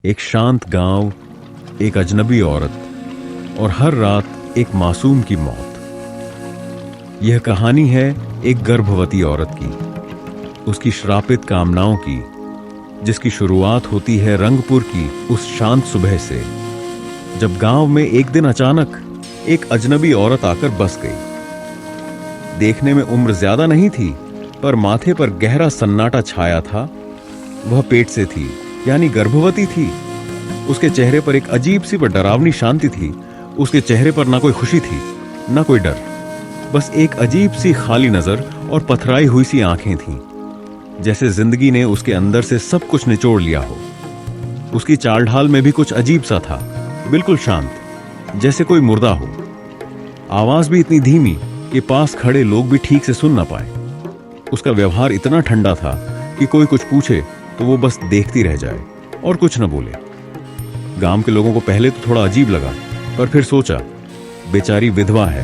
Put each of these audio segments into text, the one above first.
एक शांत गांव, एक अजनबी औरत और हर रात एक मासूम की मौत। यह कहानी है एक गर्भवती औरत की, उसकी श्रापित कामनाओं की, जिसकी शुरुआत होती है रंगपुर की उस शांत सुबह से, जब गांव में एक दिन अचानक एक अजनबी औरत आकर बस गई। देखने में उम्र ज्यादा नहीं थी, पर माथे पर गहरा सन्नाटा छाया था। वह पेट से थी, यानी गर्भवती थी। उसके चेहरे पर एक अजीब सी पर डरावनी शांति थी। उसके चेहरे पर ना कोई खुशी थी, ना कोई डर, बस एक अजीब सी खाली नजर और पथराई हुई सी आंखें थीं, जैसे जिंदगी ने उसके अंदर से सब कुछ निचोड़ लिया हो। उसकी चाल ढाल में भी कुछ अजीब सा था, बिल्कुल शांत, जैसे कोई मुर्दा हो। आवाज भी इतनी धीमी कि पास खड़े लोग भी ठीक से सुन ना पाए। उसका व्यवहार इतना ठंडा था कि कोई कुछ पूछे तो वो बस देखती रह जाए और कुछ न बोले। गांव के लोगों को पहले तो थोड़ा अजीब लगा, पर फिर सोचा, बेचारी विधवा है,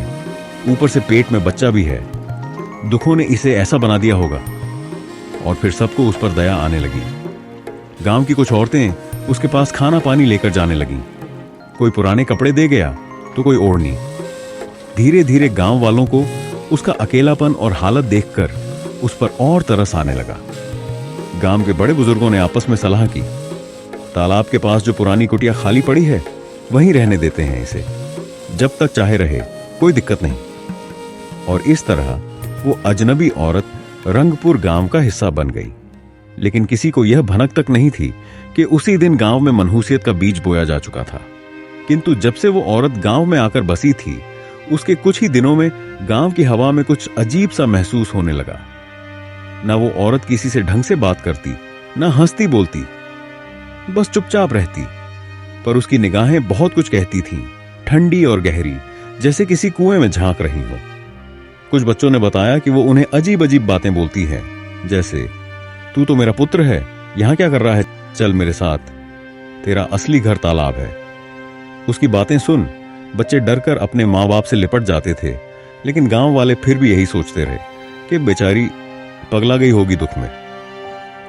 ऊपर से पेट में बच्चा भी है, दुखों ने इसे ऐसा बना दिया होगा। और फिर सबको उस पर दया आने लगी। गांव की कुछ औरतें उसके पास खाना पानी लेकर जाने लगीं। कोई पुराने कपड़े दे गया तो कोई ओढ़नी। धीरे धीरे गांव वालों को उसका अकेलापन और हालत देखकर उस पर और तरस आने लगा। गांव के बड़े बुजुर्गों ने आपस में सलाह की, तालाब के पास जो पुरानी कुटिया खाली पड़ी है, वहीं रहने देते हैं इसे, जब तक चाहे रहे, कोई दिक्कत नहीं। और इस तरह वो अजनबी औरत रंगपुर गांव का हिस्सा बन गई। लेकिन किसी को यह भनक तक नहीं थी कि उसी दिन गांव में मनहूसियत का बीज बोया जा चुका था। किंतु जब से वो औरत गांव में आकर बसी थी, उसके कुछ ही दिनों में गांव की हवा में कुछ अजीब सा महसूस होने लगा। ना वो औरत किसी से ढंग से बात करती, ना हंसती बोलती, बस चुपचाप रहती। पर उसकी निगाहें बहुत कुछ कहती थीं, ठंडी और गहरी, जैसे किसी कुएं में झांक रही हो। कुछ बच्चों ने बताया कि वो उन्हें अजीब अजीब बातें बोलती है, जैसे, तू तो मेरा पुत्र है, यहां क्या कर रहा है, चल मेरे साथ, तेरा असली घर तालाब है। उसकी बातें सुन बच्चे डरकर अपने माँ बाप से लिपट जाते थे। लेकिन गांव वाले फिर भी यही सोचते रहे कि बेचारी पगला गई होगी दुख में।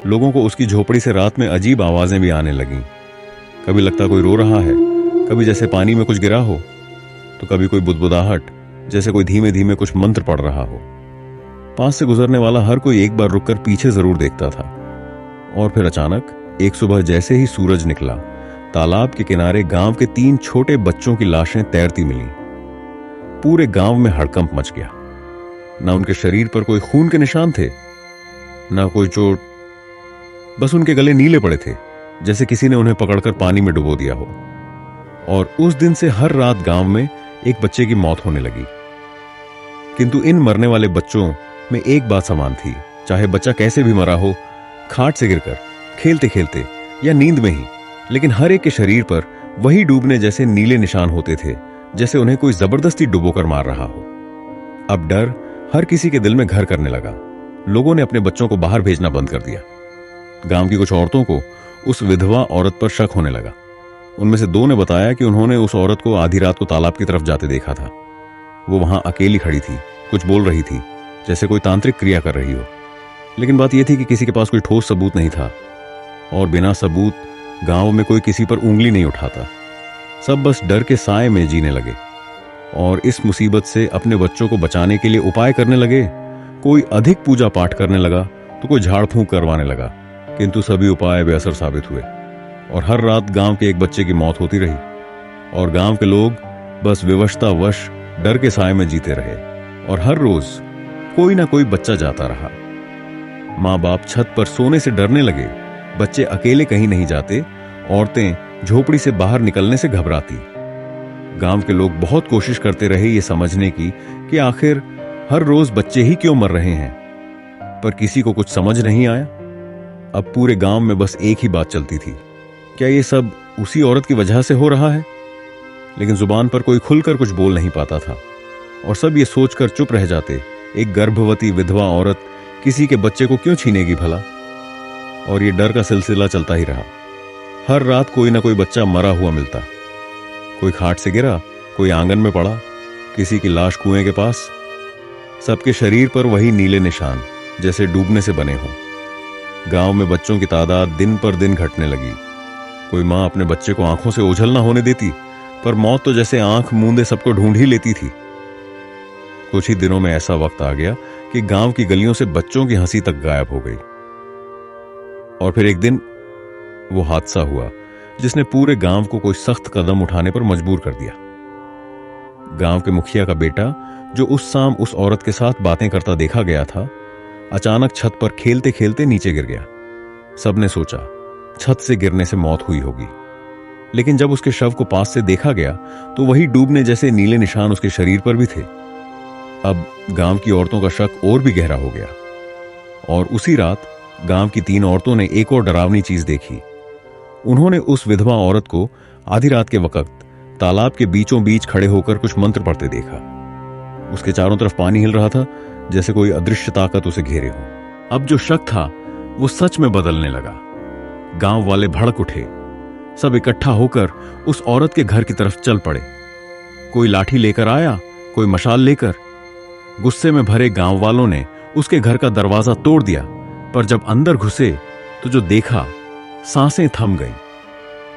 लोगों को उसकी झोपड़ी से रात में अजीब आवाजें भी आने लगीं। कभी लगता कोई रो रहा है, कभी जैसे पानी में कुछ गिरा हो, तो कभी कोई बुदबुदाहट, जैसे कोई धीमे धीमे कुछ मंत्र पढ़ रहा हो। पास से गुजरने वाला हर कोई एक बार रुककर पीछे जरूर देखता था। और फिर अचानक एक सुबह जैसे ही सूरज निकला, तालाब के किनारे गांव के 3 छोटे बच्चों की लाशें तैरती मिलीं। पूरे गांव में हड़कंप मच गया। ना उनके शरीर पर कोई खून के निशान थे, ना कोई चोट, बस उनके गले नीले पड़े थे, जैसे किसी ने उन्हें पकड़कर पानी में डुबो दिया हो। और उस दिन से हर रात गांव में एक बच्चे की मौत होने लगी। किंतु इन मरने वाले बच्चों में एक बात समान थी, चाहे बच्चा कैसे भी मरा हो, खाट से गिरकर, खेलते खेलते या नींद में ही, लेकिन हर एक के शरीर पर वही डूबने जैसे नीले निशान होते थे, जैसे उन्हें कोई जबरदस्ती डुबोकर मार रहा हो। अब डर हर किसी के दिल में घर करने लगा। लोगों ने अपने बच्चों को बाहर भेजना बंद कर दिया। गांव की कुछ औरतों को उस विधवा औरत पर शक होने लगा। उनमें से 2 ने बताया कि उन्होंने उस औरत को आधी रात को तालाब की तरफ जाते देखा था। वो वहां अकेली खड़ी थी, कुछ बोल रही थी, जैसे कोई तांत्रिक क्रिया कर रही हो। लेकिन बात यह थी कि किसी के पास कोई ठोस सबूत नहीं था, और बिना सबूत गांव में कोई किसी पर उंगली नहीं उठाता। सब बस डर के साए में जीने लगे और इस मुसीबत से अपने बच्चों को बचाने के लिए उपाय करने लगे। कोई अधिक पूजा पाठ करने लगा तो कोई झाड़ फूंक करवाने लगा, किंतु सभी उपाय बेअसर साबित हुए और हर रात गांव के एक बच्चे की मौत होती रही। और गांव के लोग बस विवशतावश डर के साए में जीते रहे और हर रोज कोई ना कोई बच्चा जाता रहा। माँ बाप छत पर सोने से डरने लगे, बच्चे अकेले कहीं नहीं जाते, औरतें झोपड़ी से बाहर निकलने से घबराती। गांव के लोग बहुत कोशिश करते रहे ये समझने की कि आखिर हर रोज बच्चे ही क्यों मर रहे हैं, पर किसी को कुछ समझ नहीं आया। अब पूरे गांव में बस एक ही बात चलती थी, क्या ये सब उसी औरत की वजह से हो रहा है? लेकिन जुबान पर कोई खुलकर कुछ बोल नहीं पाता था और सब ये सोचकर चुप रह जाते, एक गर्भवती विधवा औरत किसी के बच्चे को क्यों छीनेगी भला? और ये डर का सिलसिला चलता ही रहा। हर रात कोई ना कोई बच्चा मरा हुआ मिलता, कोई खाट से गिरा, कोई आंगन में पड़ा, किसी की लाश कुएं के पास। सबके शरीर पर वही नीले निशान, जैसे डूबने से बने हों। गांव में बच्चों की तादाद दिन पर दिन घटने लगी। कोई माँ अपने बच्चे को आंखों से ओझल ना होने देती, पर मौत तो जैसे आंख मूंदे सबको ढूंढ ही लेती थी। कुछ ही दिनों में ऐसा वक्त आ गया कि गांव की गलियों से बच्चों की हंसी तक गायब हो गई। और फिर एक दिन वो हादसा हुआ जिसने पूरे गांव को कोई सख्त कदम उठाने पर मजबूर कर दिया। गांव के मुखिया का बेटा, जो उस शाम उस औरत के साथ बातें करता देखा गया था, अचानक छत पर खेलते खेलते नीचे गिर गया। सबने सोचा छत से गिरने से मौत हुई होगी, लेकिन जब उसके शव को पास से देखा गया तो वही डूबने जैसे नीले निशान उसके शरीर पर भी थे। अब गांव की औरतों का शक और भी गहरा हो गया। और उसी रात गांव की 3 औरतों ने एक और डरावनी चीज देखी। उन्होंने उस विधवा औरत को आधी रात के वक्त तालाब के बीचों बीच खड़े होकर कुछ मंत्र पढ़ते देखा। उसके चारों तरफ पानी हिल रहा था, जैसे कोई अदृश्य ताकत उसे घेरे हो। अब जो शक था वो सच में बदलने लगा। गांव वाले भड़क उठे। सब इकट्ठा होकर उस औरत के घर की तरफ चल पड़े। कोई लाठी लेकर आया, कोई मशाल लेकर। गुस्से में भरे गांव वालों ने उसके घर का दरवाजा तोड़ दिया, पर जब अंदर घुसे तो जो देखा, सांसें थम गईं।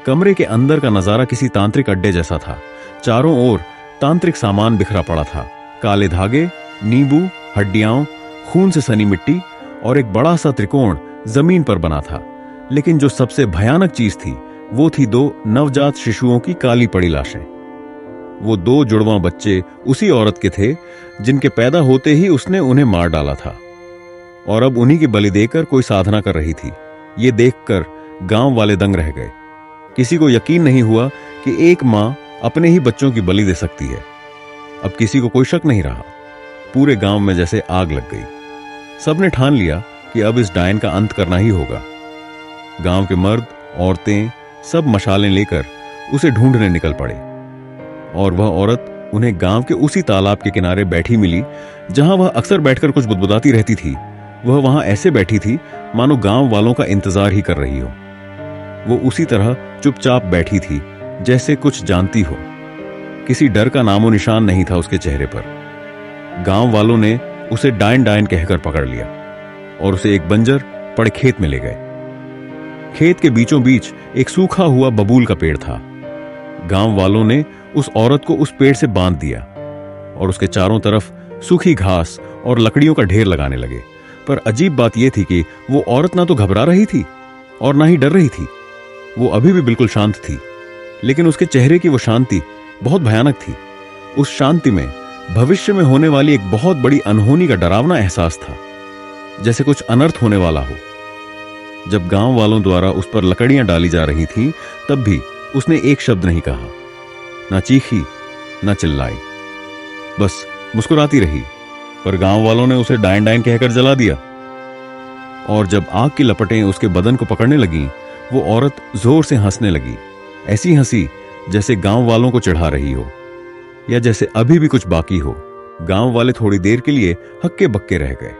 कमरे के अंदर का नजारा किसी तांत्रिक अड्डे जैसा था। चारों ओर तांत्रिक सामान बिखरा पड़ा था। काले धागे, नींबू, हड्डियां, खून से सनी मिट्टी और एक बड़ा सा त्रिकोण जमीन पर बना था। लेकिन जो सबसे भयानक चीज थी वो थी 2 नवजात शिशुओं की काली पड़ी लाशें। वो 2 जुड़वां बच्चे उसी औरत के थे जिनके पैदा होते ही उसने उन्हें मार डाला था, और अब उन्हीं की बलि देकर कोई साधना कर रही थी। ये देखकर गांव वाले दंग रह गए। किसी को यकीन नहीं हुआ कि एक मां अपने ही बच्चों की बलि दे सकती है। अब किसी को कोई शक नहीं रहा। पूरे गांव में जैसे आग लग गई। सबने ठान लिया कि अब इस डायन का अंत करना ही होगा। गांव के मर्द, औरतें सब मशालें लेकर उसे ढूंढने निकल पड़े, और वह औरत उन्हें गांव के उसी तालाब के किनारे बैठी मिली जहां वह अक्सर बैठकर कुछ बुदबुदाती रहती थी। वह वहां ऐसे बैठी थी मानो गांव वालों का इंतजार ही कर रही हो। वो उसी तरह चुपचाप बैठी थी जैसे कुछ जानती हो। किसी डर का नामो निशान नहीं था उसके चेहरे पर। गांव वालों ने उसे डायन डायन कहकर पकड़ लिया और उसे एक बंजर पड़े खेत में ले गए। खेत के बीचों बीच एक सूखा हुआ बबूल का पेड़ था। गांव वालों ने उस औरत को उस पेड़ से बांध दिया और उसके चारों तरफ सूखी घास और लकड़ियों का ढेर लगाने लगे। पर अजीब बात यह थी कि वो औरत ना तो घबरा रही थी और ना ही डर रही थी। वो अभी भी बिल्कुल शांत थी, लेकिन उसके चेहरे की वो शांति बहुत भयानक थी। उस शांति में भविष्य में होने वाली एक बहुत बड़ी अनहोनी का डरावना एहसास था, जैसे कुछ अनर्थ होने वाला हो। जब गांव वालों द्वारा उस पर लकड़ियां डाली जा रही थीं, तब भी उसने एक शब्द नहीं कहा, ना चीखी ना चिल्लाई, बस मुस्कुराती रही। पर गांव वालों ने उसे डायन डायन कहकर जला दिया। और जब आग की लपटें उसके बदन को पकड़ने लगीं, वो औरत जोर से हंसने लगी। ऐसी हंसी जैसे गांव वालों को चिढ़ा रही हो, या जैसे अभी भी कुछ बाकी हो। गांव वाले थोड़ी देर के लिए हक्के बक्के रह गए,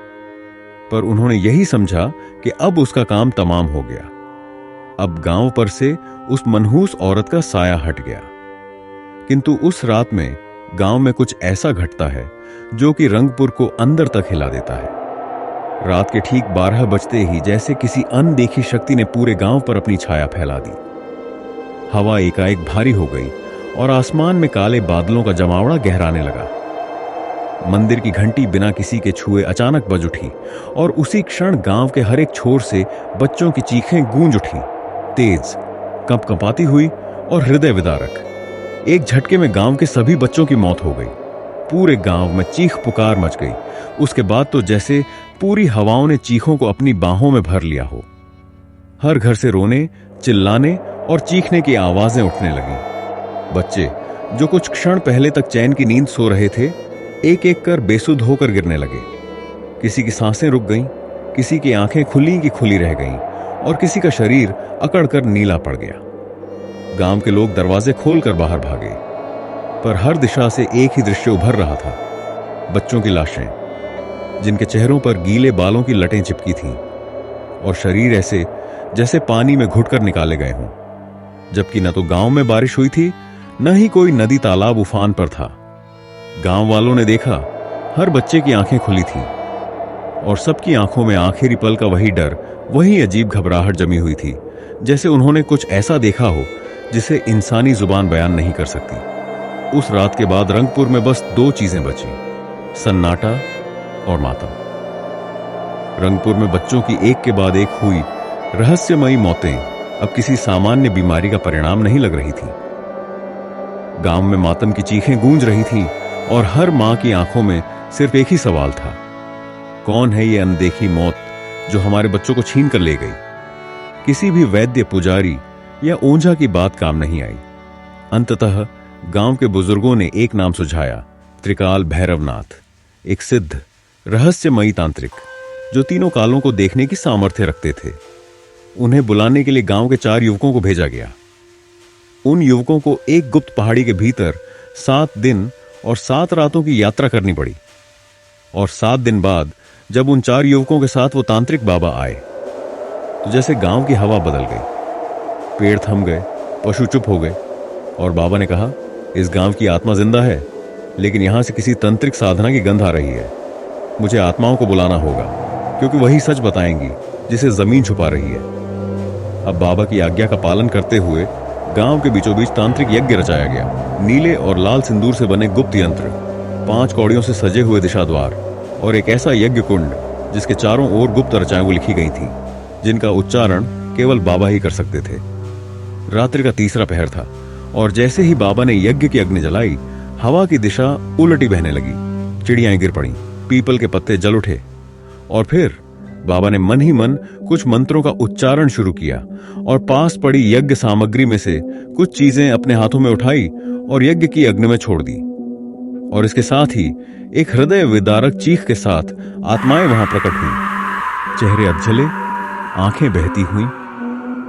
पर उन्होंने यही समझा कि अब उसका काम तमाम हो गया। अब गांव पर से उस मनहूस औरत का साया हट गया। किंतु उस रात में गांव में कुछ ऐसा घटता है जो कि रंगपुर को अंदर तक हिला देता है। रात के ठीक 12 बजते ही जैसे किसी अनदेखी शक्ति ने पूरे गांव पर अपनी छाया फैला दी। हवा एकाएक भारी हो गई और आसमान में काले बादलों का जमावड़ा गहराने लगा। मंदिर की घंटी बिना किसी के छुए अचानक बज उठी और उसी क्षण गांव के हर एक छोर से बच्चों की चीखें गूंज उठी, तेज, कंपकंपाती हुई और हृदय विदारक। एक झटके में गांव के सभी बच्चों की मौत हो गई। पूरे गांव में चीख पुकार मच गई। उसके बाद तो जैसे पूरी हवाओं ने चीखों को अपनी बाहों में भर लिया हो। हर घर से रोने, चिल्लाने और चीखने की आवाजें उठने लगीं। बच्चे जो कुछ क्षण पहले तक चैन की नींद सो रहे थे, एक एक कर बेसुध होकर गिरने लगे। किसी की सांसें रुक गईं, किसी की आंखें खुली की खुली रह गईं और किसी का शरीर अकड़कर नीला पड़ गया। गांव के लोग दरवाजे खोलकर बाहर भागे, पर हर दिशा से एक ही दृश्य उभर रहा था। बच्चों की लाशें, जिनके चेहरों पर गीले बालों की लटें चिपकी थीं, और शरीर ऐसे जैसे पानी में घुटकर निकाले गए हों। जबकि न तो गांव में बारिश हुई थी, न ही कोई नदी तालाब उफान पर था। गांव वालों ने देखा, हर बच्चे की आंखें खुली थीं और सबकी आंखों में आखिरी पल का वही डर, वही अजीब घबराहट जमी हुई थी, जैसे उन्होंने कुछ ऐसा देखा हो जिसे इंसानी जुबान बयान नहीं कर सकती। उस रात के बाद रंगपुर में बस दो चीजें बची, सन्नाटा और मातम। रंगपुर में बच्चों की एक के बाद एक हुई रहस्यमयी मौतें अब किसी सामान्य बीमारी का परिणाम नहीं लग रही थी। गांव में मातम की चीखें गूंज रही थीं और हर मां की आंखों में सिर्फ एक ही सवाल था, कौन है ये अनदेखी मौत जो हमारे बच्चों को छीन कर ले गई। किसी भी वैद्य, पुजारी या ओझा की बात काम नहीं आई। अंततः गांव के बुजुर्गों ने एक नाम सुझाया, त्रिकाल भैरवनाथ, एक सिद्ध रहस्यमयी तांत्रिक जो तीनों कालों को देखने की सामर्थ्य रखते थे। उन्हें बुलाने के लिए गांव के 4 युवकों को भेजा गया। उन युवकों को एक गुप्त पहाड़ी के भीतर 7 दिन और 7 रातों की यात्रा करनी पड़ी। और 7 दिन बाद जब उन 4 युवकों के साथ वो तांत्रिक बाबा आए तो जैसे गांव की हवा बदल गई। पेड़ थम गए, पशु चुप हो गए और बाबा ने कहा, इस गांव की आत्मा जिंदा है, लेकिन यहां से किसी तंत्रिक साधना की गंध आ रही है। मुझे आत्माओं को बुलाना होगा, क्योंकि वही सच बताएंगी जिसे जमीन छुपा रही है। अब बाबा की आज्ञा का पालन करते हुए गांव के बीचों बीच तांत्रिक यज्ञ रचाया गया। नीले और लाल सिंदूर से बने गुप्त यंत्र, 5 कौड़ियों से सजे हुए दिशा द्वार और एक ऐसा यज्ञ कुंड जिसके चारों ओर गुप्त रचनाएं लिखी गई थीं, जिनका उच्चारण केवल बाबा ही कर सकते थे। रात्रि का तीसरा पहर था और जैसे ही बाबा ने यज्ञ की अग्नि जलाई, हवा की दिशा उलटी बहने लगी। चिड़ियां गिर पड़ी, पीपल के पत्ते जल उठे और फिर बाबा ने मन ही मन कुछ मंत्रों का उच्चारण शुरू किया और पास पड़ी यज्ञ सामग्री में से कुछ चीजें अपने हाथों में उठाई और यज्ञ की अग्नि में छोड़ दी। और इसके साथ ही एक हृदय विदारक चीख के साथ आत्माएं वहां प्रकट हुई। चेहरे अधजले, आंखें बहती हुईं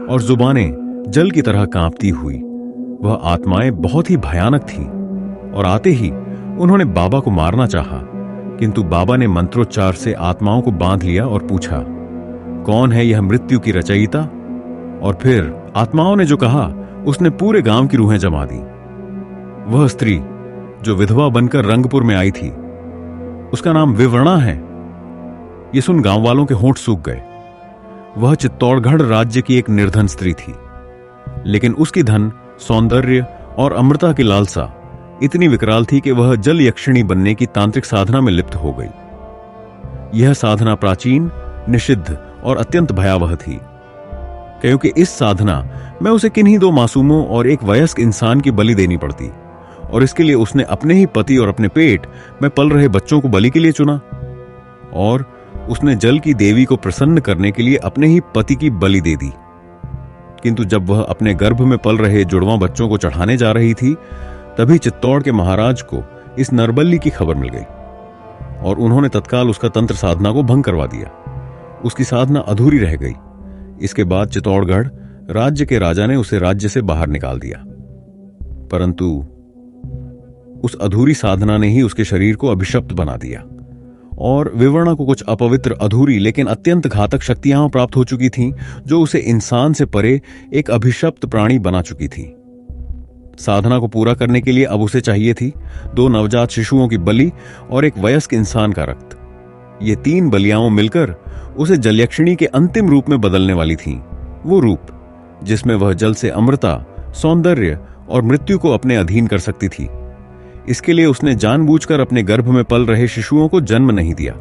और जुबानें जल की तरह कांपती हुई। वह आत्माएं बहुत ही भयानक थीं और आते ही उन्होंने बाबा को मारना चाहा, किंतु बाबा ने मंत्रोच्चार से आत्माओं को बांध लिया और पूछा, कौन है यह मृत्यु की रचयिता? और फिर आत्माओं ने जो कहा उसने पूरे गांव की रूहें जमा दी। वह स्त्री जो विधवा बनकर रंगपुर में आई थी, उसका नाम विवरणा है। यह सुन गांव वालों के होंठ सूख गए। वह चित्तौड़गढ़ राज्य की एक निर्धन स्त्री थी, लेकिन उसकी धन, सौंदर्य और अमृता की लालसा इतनी विकराल थी कि वह जल यक्षिणी बनने की तांत्रिक साधना में लिप्त हो गई। यह साधना प्राचीन, निषिद्ध और अत्यंत भयावह थी, क्योंकि इस साधना में उसे किन्हीं 2 मासूमों और एक वयस्क इंसान की बलि देनी पड़ती, और इसके लिए उसने अपने ही पति और अपने पेट में पल रहे बच्चों को बलि के लिए चुना। और उसने जल की देवी को प्रसन्न करने के लिए अपने ही पति की बलि दे दी। किंतु जब वह अपने गर्भ में पल रहे जुड़वां बच्चों को चढ़ाने जा रही थी, तभी चित्तौड़ के महाराज को इस नरबल्ली की खबर मिल गई और उन्होंने तत्काल उसका तंत्र साधना को भंग करवा दिया। उसकी साधना अधूरी रह गई। इसके बाद चित्तौड़गढ़ राज्य के राजा ने उसे राज्य से बाहर निकाल दिया। परंतु उस अधूरी साधना ने ही उसके शरीर को अभिशप्त बना दिया और विवरणा को कुछ अपवित्र, अधूरी लेकिन अत्यंत घातक शक्तियां प्राप्त हो चुकी थीं, जो उसे इंसान से परे एक अभिशप्त प्राणी बना चुकी थी। साधना को पूरा करने के लिए अब उसे चाहिए थी 2 नवजात शिशुओं की बलि और एक वयस्क इंसान का रक्त। ये 3 बलियां मिलकर उसे जलयक्षिणी के अंतिम रूप में बदलने वाली थीं। वो रूप जिसमें वह जल से अमृता, सौंदर्य और मृत्यु को अपने अधीन कर सकती थी। इसके लिए उसने जानबूझकर अपने गर्भ में पल रहे शिशुओं को जन्म नहीं दिया।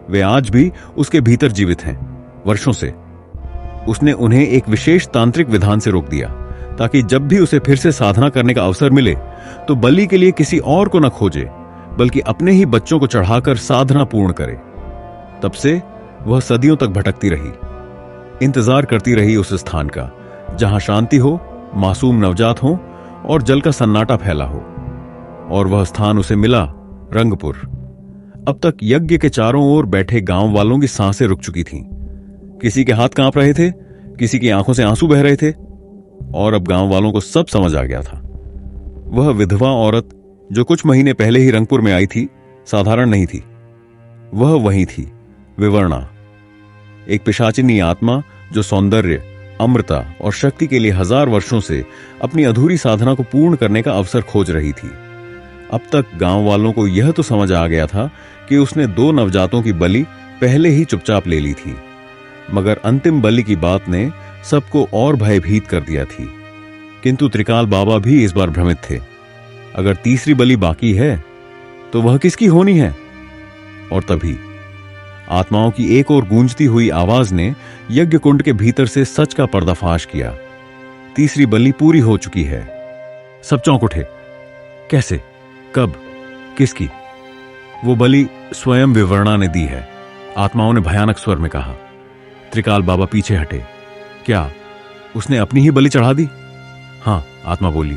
वे आज भी उसके भीतर जीवित हैं। वर्षों से उसने उन्हें एक विशेष तांत्रिक विधान से रोक दिया, ताकि जब भी उसे फिर से साधना करने का अवसर मिले तो बलि के लिए किसी और को न खोजे, बल्कि अपने ही बच्चों को चढ़ाकर साधना पूर्ण करे। तब से वह सदियों तक भटकती रही, इंतजार करती रही उस स्थान का जहां शांति हो, मासूम नवजात हो और जल का सन्नाटा फैला हो। और वह स्थान उसे मिला, रंगपुर। अब तक यज्ञ के चारों ओर बैठे गांव वालों की सांसें रुक चुकी थीं। किसी के हाथ कांप रहे थे, किसी की आंखों से आंसू बह रहे थे, और अब गांव वालों को सब समझ आ गया था। वह विधवा औरत जो कुछ महीने पहले ही रंगपुर में आई थी, साधारण नहीं थी। वह वही थी, विवरणा, एक पिशाचिनी आत्मा जो सौंदर्य, अमृता और शक्ति के लिए 1000 वर्षों से अपनी अधूरी साधना को पूर्ण करने का अवसर खोज रही थी। अब तक गांव वालों को यह तो समझ आ गया था कि उसने 2 नवजातों की बलि पहले ही चुपचाप ले ली थी, मगर अंतिम बलि की बात ने सबको और भयभीत कर दिया थी। किंतु त्रिकाल बाबा भी इस बार भ्रमित थे। अगर तीसरी बलि बाकी है तो वह किसकी होनी है? और तभी आत्माओं की एक और गूंजती हुई आवाज ने यज्ञ कुंड के भीतर से सच का पर्दाफाश किया। तीसरी बलि पूरी हो चुकी है। सब चौंक उठे। कैसे? कब? किसकी? वो बलि स्वयं विवर्णा ने दी है, आत्माओं ने भयानक स्वर में कहा। त्रिकाल बाबा पीछे हटे। क्या उसने अपनी ही बलि चढ़ा दी? हां, आत्मा बोली।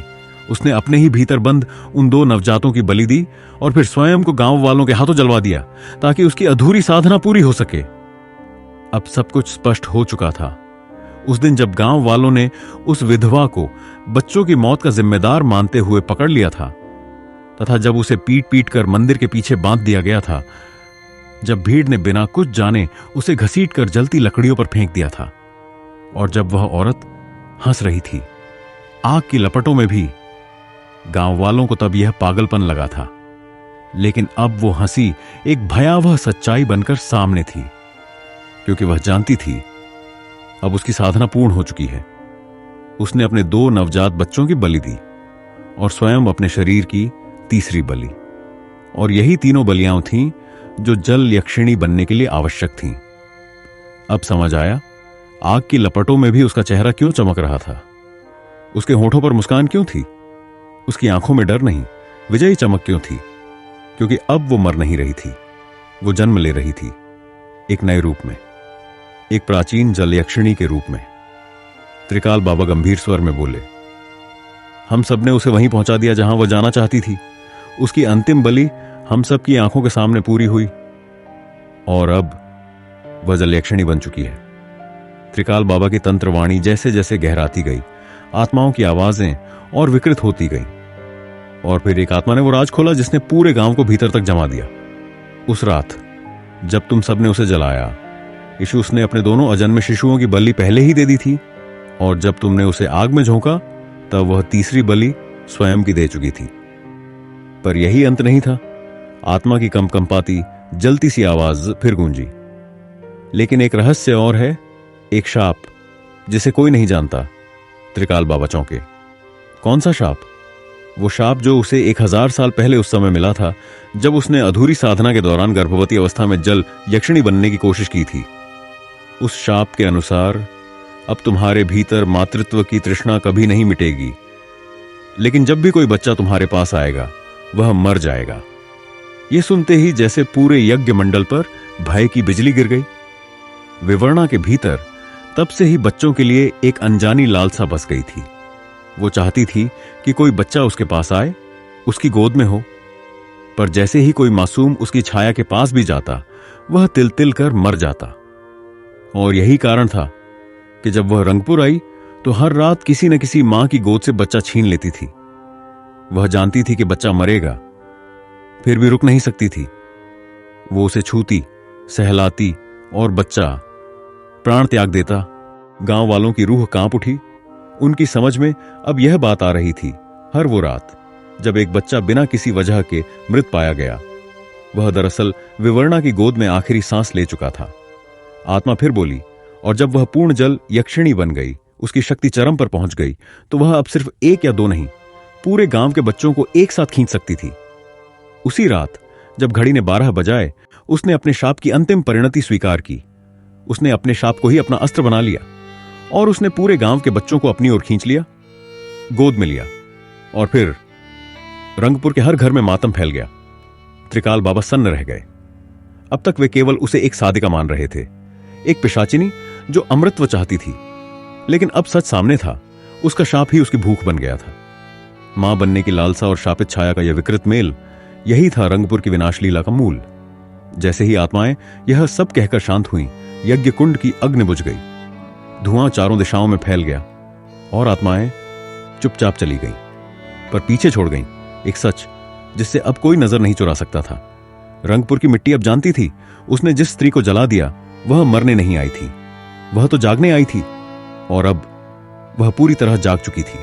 उसने अपने ही भीतर बंद उन 2 नवजातों की बलि दी और फिर स्वयं को गांव वालों के हाथों जलवा दिया ताकि उसकी अधूरी साधना पूरी हो सके। अब सब कुछ स्पष्ट हो चुका था। उस दिन जब गांव वालों ने उस विधवा को बच्चों की मौत का जिम्मेदार मानते हुए पकड़ लिया था, तथा जब उसे पीट पीट कर मंदिर के पीछे बांध दिया गया था, जब भीड़ ने बिना कुछ जाने उसे घसीट कर जलती लकड़ियों पर फेंक दिया था, और जब वह औरत हंस रही थी आग की लपटों में भी, गांव वालों को तब यह पागलपन लगा था। लेकिन अब वो हंसी एक भयावह सच्चाई बनकर सामने थी, क्योंकि वह जानती थी अब उसकी साधना पूर्ण हो चुकी है। उसने अपने 2 नवजात बच्चों की बलि दी और स्वयं अपने शरीर की तीसरी बलि, और यही तीनों बलियां थीं जो जल यक्षिणी बनने के लिए आवश्यक थीं। अब समझ आया आग की लपटों में भी उसका चेहरा क्यों चमक रहा था, उसके होठों पर मुस्कान क्यों थी, उसकी आंखों में डर नहीं विजयी चमक क्यों थी। क्योंकि अब वो मर नहीं रही थी, वो जन्म ले रही थी एक नए रूप में, एक प्राचीन जलयक्षिणी के रूप में। त्रिकाल बाबा गंभीर स्वर में बोले, हम सब ने उसे वहीं पहुंचा दिया जहां वह जाना चाहती थी। उसकी अंतिम बलि हम सब की आंखों के सामने पूरी हुई, और अब वह जलयक्षिणी बन चुकी है। त्रिकाल बाबा की तंत्रवाणी जैसे जैसे गहराती गई, आत्माओं की आवाजें और विकृत होती गईं, और फिर एक आत्मा ने वो राज खोला जिसने पूरे गांव को भीतर तक जमा दिया। उस रात जब तुम सबने उसे जलाया, यीशु उसने अपने दोनों अजन्मे शिशुओं की बलि पहले ही दे दी थी, और जब तुमने उसे आग में झोंका तब वह तीसरी बलि स्वयं की दे चुकी थी। पर यही अंत नहीं था। आत्मा की कंपकंपाती जलती सी आवाज फिर गूंजी। लेकिन एक रहस्य और है, एक शाप जिसे कोई नहीं जानता। त्रिकाल बाबा चौंके। कौन सा शाप? वो शाप जो उसे 1000 साल पहले उस समय मिला था जब उसने अधूरी साधना के दौरान गर्भवती अवस्था में जल यक्षिणी बनने की कोशिश की थी। उस शाप के अनुसार अब तुम्हारे भीतर मातृत्व की तृष्णा कभी नहीं मिटेगी, लेकिन जब भी कोई बच्चा तुम्हारे पास आएगा वह मर जाएगा। यह सुनते ही जैसे पूरे यज्ञ मंडल पर भय की बिजली गिर गई। विवर्णा के भीतर तब से ही बच्चों के लिए एक अनजानी लालसा बस गई थी। वो चाहती थी कि कोई बच्चा उसके पास आए, उसकी गोद में हो, पर जैसे ही कोई मासूम उसकी छाया के पास भी जाता वह तिल तिल कर मर जाता। और यही कारण था कि जब वह रंगपुर आई तो हर रात किसी न किसी मां की गोद से बच्चा छीन लेती थी। वह जानती थी कि बच्चा मरेगा, फिर भी रुक नहीं सकती थी। वो उसे छूती, सहलाती और बच्चा प्राण त्याग देता। गांव वालों की रूह कांप उठी। उनकी समझ में अब यह बात आ रही थी, हर वो रात जब एक बच्चा बिना किसी वजह के मृत पाया गया, वह दरअसल विवर्णा की गोद में आखिरी सांस ले चुका था। आत्मा फिर बोली, और जब वह पूर्ण जल यक्षिणी बन गई, उसकी शक्ति चरम पर पहुंच गई, तो वह अब सिर्फ 1 या 2 नहीं, पूरे गांव के बच्चों को एक साथ खींच सकती थी। उसी रात जब घड़ी ने 12 बजाए, उसने अपने शाप की अंतिम परिणति स्वीकार की। उसने अपने शाप को ही अपना अस्त्र बना लिया, और उसने पूरे गांव के बच्चों को अपनी ओर खींच लिया, गोद में लिया, और फिर रंगपुर के हर घर में मातम फैल गया। त्रिकाल बाबा सन्न रह गए। अब तक वे केवल उसे एक साधिका मान रहे थे, एक पिशाचिनी जो अमृतत्व चाहती थी। लेकिन अब सच सामने था, उसका शाप ही उसकी भूख बन गया था। मां बनने की लालसा और शापित छाया का यह विकृत मेल, यही था रंगपुर की विनाश लीला का मूल। जैसे ही आत्माएं यह सब कहकर शांत हुईं, यज्ञ कुंड की अग्नि बुझ गई, धुआं चारों दिशाओं में फैल गया, और आत्माएं चुपचाप चली गईं, पर पीछे छोड़ गईं एक सच जिससे अब कोई नजर नहीं चुरा सकता था। रंगपुर की मिट्टी अब जानती थी, उसने जिस स्त्री को जला दिया वह मरने नहीं आई थी, वह तो जागने आई थी, और अब वह पूरी तरह जाग चुकी थी।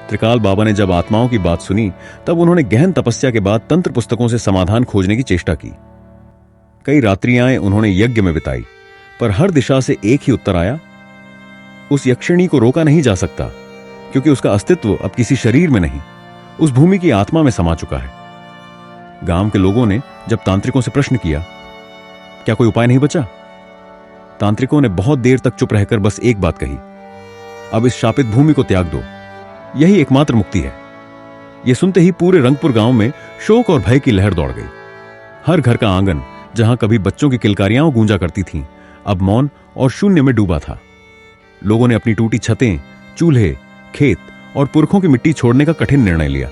त्रिकाल बाबा ने जब आत्माओं की बात सुनी, तब उन्होंने गहन तपस्या के बाद तंत्र पुस्तकों से समाधान खोजने की चेष्टा की। कई रात्रियां उन्होंने यज्ञ में बिताई, पर हर दिशा से एक ही उत्तर आया, उस यक्षिणी को रोका नहीं जा सकता, क्योंकि उसका अस्तित्व अब किसी शरीर में नहीं, उस भूमि की आत्मा में समा चुका है। गांव के लोगों ने जब तांत्रिकों से प्रश्न किया, क्या कोई उपाय नहीं बचा? तांत्रिकों ने बहुत देर तक चुप रहकर बस एक बात कही, अब इस शापित भूमि को त्याग दो, यही एकमात्र मुक्ति है। यह सुनते ही पूरे रंगपुर गांव में शोक और भय की लहर दौड़ गई। हर घर का आंगन, जहां कभी बच्चों की किलकारियां गूंजा करती थीं, अब मौन और शून्य में डूबा था। लोगों ने अपनी टूटी छतें, चूल्हे, खेत और पुरखों की मिट्टी छोड़ने का कठिन निर्णय लिया।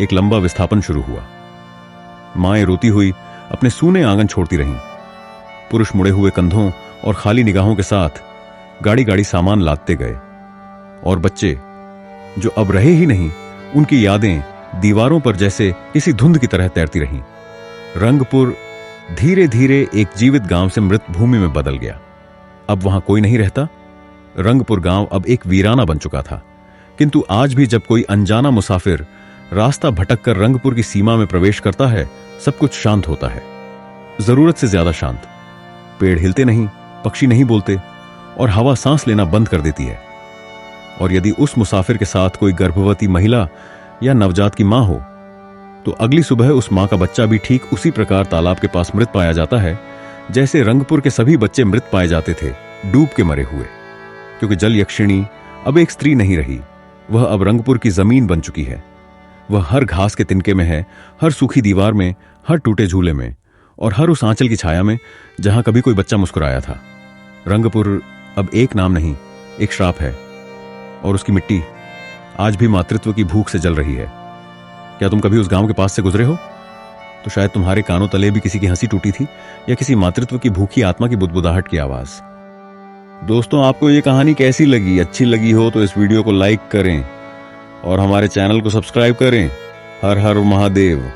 एक लंबा विस्थापन शुरू हुआ। माएं रोती हुई अपने सूने आंगन छोड़ती रहीं। पुरुष मुड़े हुए कंधों और खाली निगाहों के साथ गाड़ी गाड़ी सामान लादते गए, और बच्चे जो अब रहे ही नहीं, उनकी यादें दीवारों पर जैसे किसी धुंध की तरह तैरती रहीं। रंगपुर धीरे धीरे एक जीवित गांव से मृत भूमि में बदल गया। अब वहां कोई नहीं रहता। रंगपुर गांव अब एक वीराना बन चुका था। किंतु आज भी जब कोई अनजाना मुसाफिर रास्ता भटककर रंगपुर की सीमा में प्रवेश करता है, सब कुछ शांत होता है, जरूरत से ज्यादा शांत। पेड़ हिलते नहीं, पक्षी नहीं बोलते, और हवा सांस लेना बंद कर देती है। और यदि उस मुसाफिर के साथ कोई गर्भवती महिला या नवजात की मां हो, तो अगली सुबह उस मां का बच्चा भी ठीक उसी प्रकार तालाब के पास मृत पाया जाता है, जैसे रंगपुर के सभी बच्चे मृत पाए जाते थे, डूब के मरे हुए। क्योंकि जल यक्षिणी अब एक स्त्री नहीं रही, वह अब रंगपुर की जमीन बन चुकी है। वह हर घास के तिनके में है, हर सूखी दीवार में, हर टूटे झूले में, और हर उस आंचल की छाया में जहां कभी कोई बच्चा मुस्कुराया था। रंगपुर अब एक नाम नहीं, एक श्राप है, और उसकी मिट्टी आज भी मातृत्व की भूख से जल रही है। क्या तुम कभी उस गांव के पास से गुजरे हो? तो शायद तुम्हारे कानों तले भी किसी की हंसी टूटी थी, या किसी मातृत्व की भूखी आत्मा की बुदबुदाहट की आवाज। दोस्तों, आपको ये कहानी कैसी लगी? अच्छी लगी हो तो इस वीडियो को लाइक करें और हमारे चैनल को सब्सक्राइब करें। हर हर महादेव।